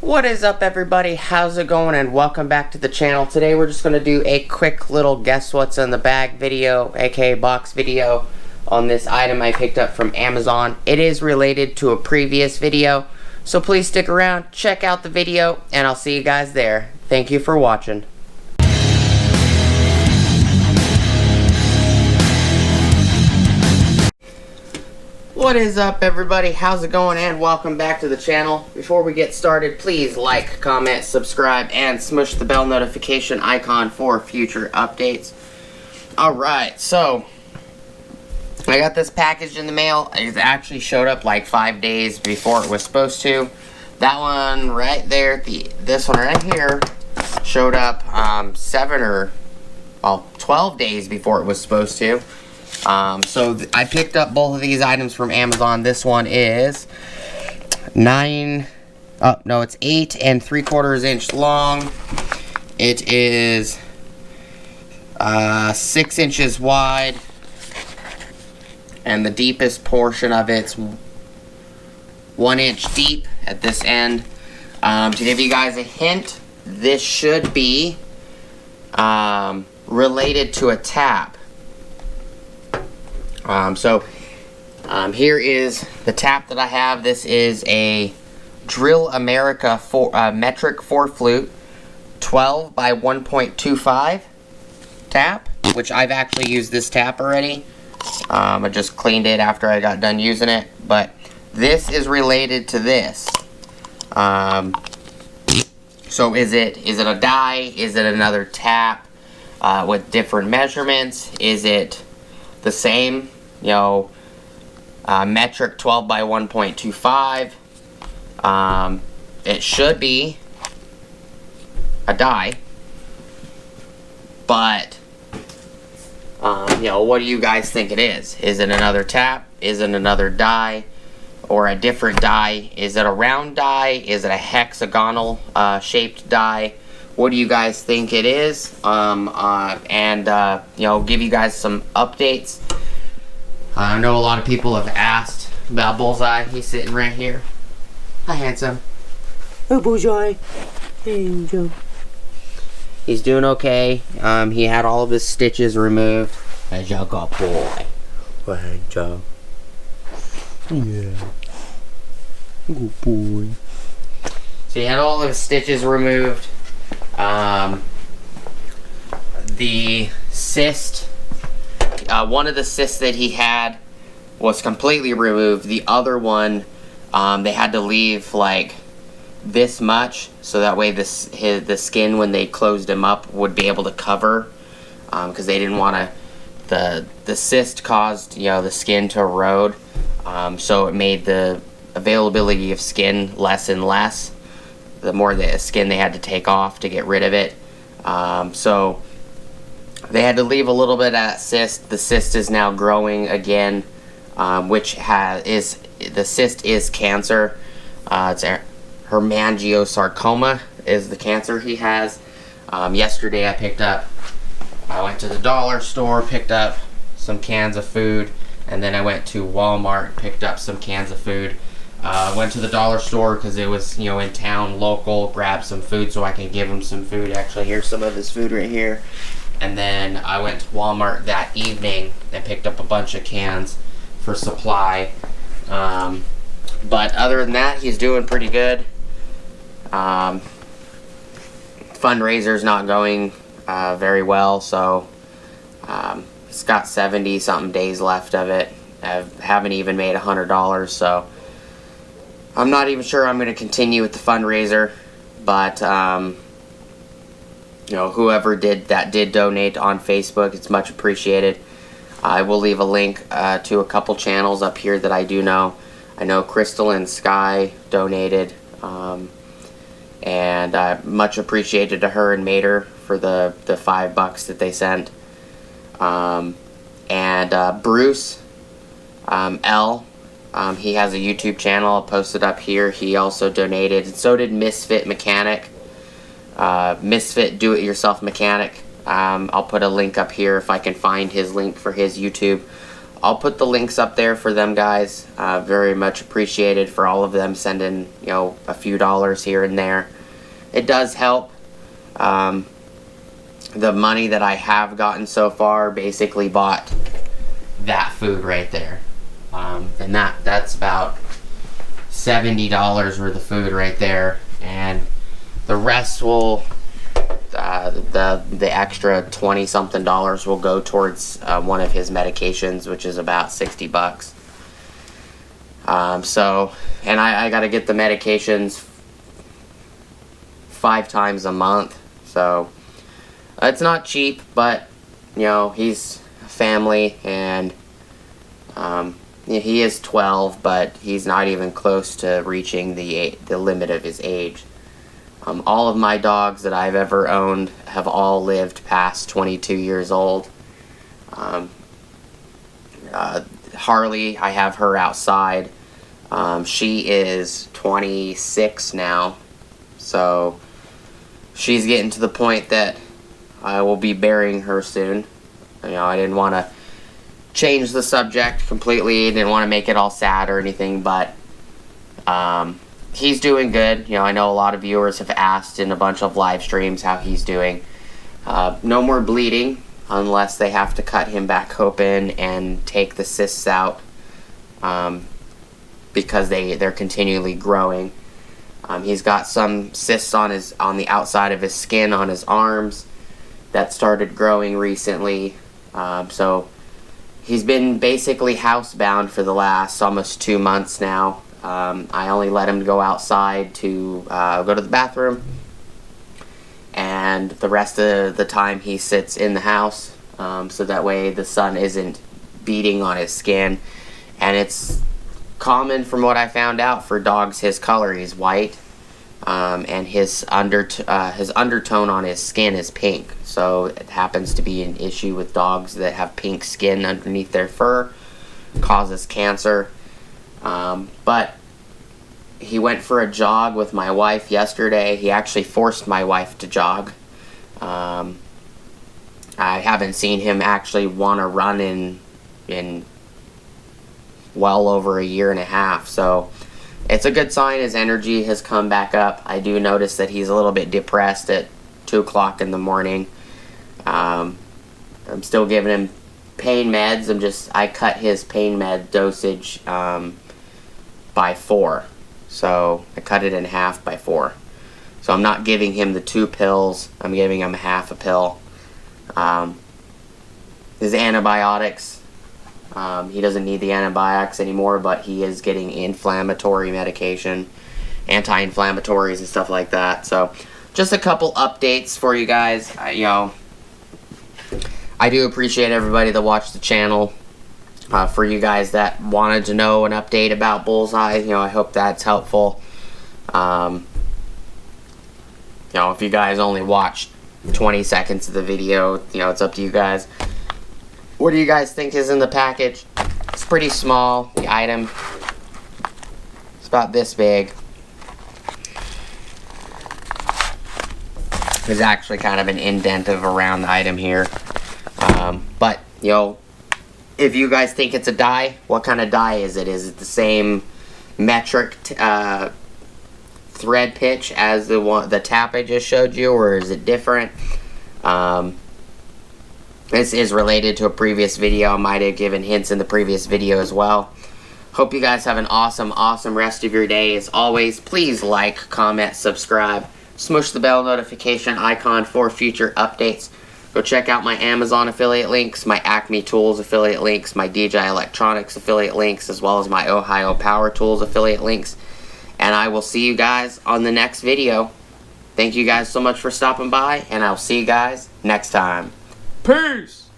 What is up, everybody? How's it going? And welcome back to the channel. Today we're just going to do a quick little guess what's in the bag video, aka box video, on this item I picked up from Amazon. It is related to a previous video, so please stick around, check out the video, and I'll see you guys there. Thank you for watching. What is up, everybody? How's it going? And welcome back to the channel. Before we get started, please like, comment, subscribe, and smush the bell notification icon for future updates. Alright, so I got this package in the mail. It actually showed up like 5 days before it was supposed to. That one right there, this one right here, showed up 12 days before it was supposed to. So I picked up both of these items from Amazon. This one is it's 8 3/4 inch long. It is 6 inches wide, and the deepest portion of it's 1 inch deep at this end. To give you guys a hint, this should be related to a tap. Here is the tap that I have. This is a Drill America metric 4-flute 12 by 1.25 tap, which I've actually used this tap already. I just cleaned it after I got done using it, but this is related to this. So is it a die? Is it another tap with different measurements? Is it the same? You know, metric 12 by 1.25. It should be a die, but you know, what do you guys think it is? Is it another tap? Is it another die, or a different die? Is it a round die? Is it a hexagonal shaped die? What do you guys think it is? You know, give you guys some updates. I know a lot of people have asked about Bullseye. He's sitting right here. Hi, handsome. Oh, Bullseye. Hey, Angel. He's doing okay. He had all of his stitches removed. As y'all got boy. Hey, Joe. Yeah. Good boy. So he had all of his stitches removed. The cyst. One of the cysts that he had was completely removed. The other one, they had to leave like this much, so that way the skin, when they closed him up, would be able to cover, because they didn't want to. The cyst caused, you know, the skin to erode, so it made the availability of skin less and less. The more the skin they had to take off to get rid of it, so they had to leave a little bit of that cyst. The cyst is now growing again, the cyst is cancer. It's hemangiosarcoma is the cancer he has. Yesterday I went to the dollar store, picked up some cans of food, and then I went to Walmart, picked up some cans of food. Went to the dollar store because it was, you know, in town, local, grabbed some food so I can give him some food. Actually, here's some of his food right here. And then I went to Walmart that evening and picked up a bunch of cans for supply. But other than that, he's doing pretty good. Fundraiser's not going very well, so it's got 70 something days left of it. I haven't even made $100, so I'm not even sure I'm going to continue with the fundraiser. But you know, whoever did donate on Facebook, it's much appreciated. I will leave a link to a couple channels up here that I do know. I know Crystal and Sky donated, and much appreciated to her and Mater for the $5 that they sent. Bruce L, he has a YouTube channel. I'll post it up here. He also donated, and so did Misfit Mechanic. Misfit Do-It-Yourself Mechanic. I'll put a link up here if I can find his link for his YouTube. I'll put the links up there for them guys. Very much appreciated for all of them sending, you know, a few dollars here and there. It does help. The money that I have gotten so far basically bought that food right there. And that's about $70 worth of food right there. And the rest will, the extra 20 something dollars will go towards one of his medications, which is about 60 bucks. So, and I got to get the medications 5 times a month. So, it's not cheap, but, you know, he's a family, and he is 12, but he's not even close to reaching the limit of his age. All of my dogs that I've ever owned have all lived past 22 years old. Harley, I have her outside. She is 26 now, so she's getting to the point that I will be burying her soon. You know, I didn't want to change the subject completely, didn't want to make it all sad or anything, but he's doing good. You know, I know a lot of viewers have asked in a bunch of live streams how he's doing. No more bleeding unless they have to cut him back open and take the cysts out, because they're continually growing. He's got some cysts on the outside of his skin on his arms that started growing recently. So he's been basically housebound for the last almost 2 months now. I only let him go outside to go to the bathroom, and the rest of the time he sits in the house, so that way the sun isn't beating on his skin. And it's common, from what I found out, for dogs his color. He's white, and his undertone on his skin is pink. So it happens to be an issue with dogs that have pink skin underneath their fur, causes cancer. But he went for a jog with my wife yesterday. He actually forced my wife to jog. I haven't seen him actually want to run in well over 1.5 years. So it's a good sign his energy has come back up. I do notice that he's a little bit depressed at 2 o'clock in the morning. I'm still giving him pain meds. I cut his pain med dosage by 4. So I cut it in half by 4. So I'm not giving him the 2 pills. I'm giving him half a pill. His antibiotics, he doesn't need the antibiotics anymore, but he is getting inflammatory medication, anti-inflammatories and stuff like that. So just a couple updates for you guys. You know, I do appreciate everybody that watched the channel. For you guys that wanted to know an update about Bullseye, you know, I hope that's helpful. You know, if you guys only watched 20 seconds of the video, you know, it's up to you guys. What do you guys think is in the package? It's pretty small, the item. It's about this big. There's actually kind of an indentive around the item here. But, you know, if you guys think it's a die, what kind of die is it? Is it the same metric thread pitch as the tap I just showed you, or is it different? This is related to a previous video. I might have given hints in the previous video as well. Hope you guys have an awesome rest of your day. As always, please like, comment, subscribe. Smush the bell notification icon for future updates. Go check out my Amazon affiliate links, my Acme Tools affiliate links, my DJI Electronics affiliate links, as well as my Ohio Power Tools affiliate links. And I will see you guys on the next video. Thank you guys so much for stopping by, and I'll see you guys next time. Peace!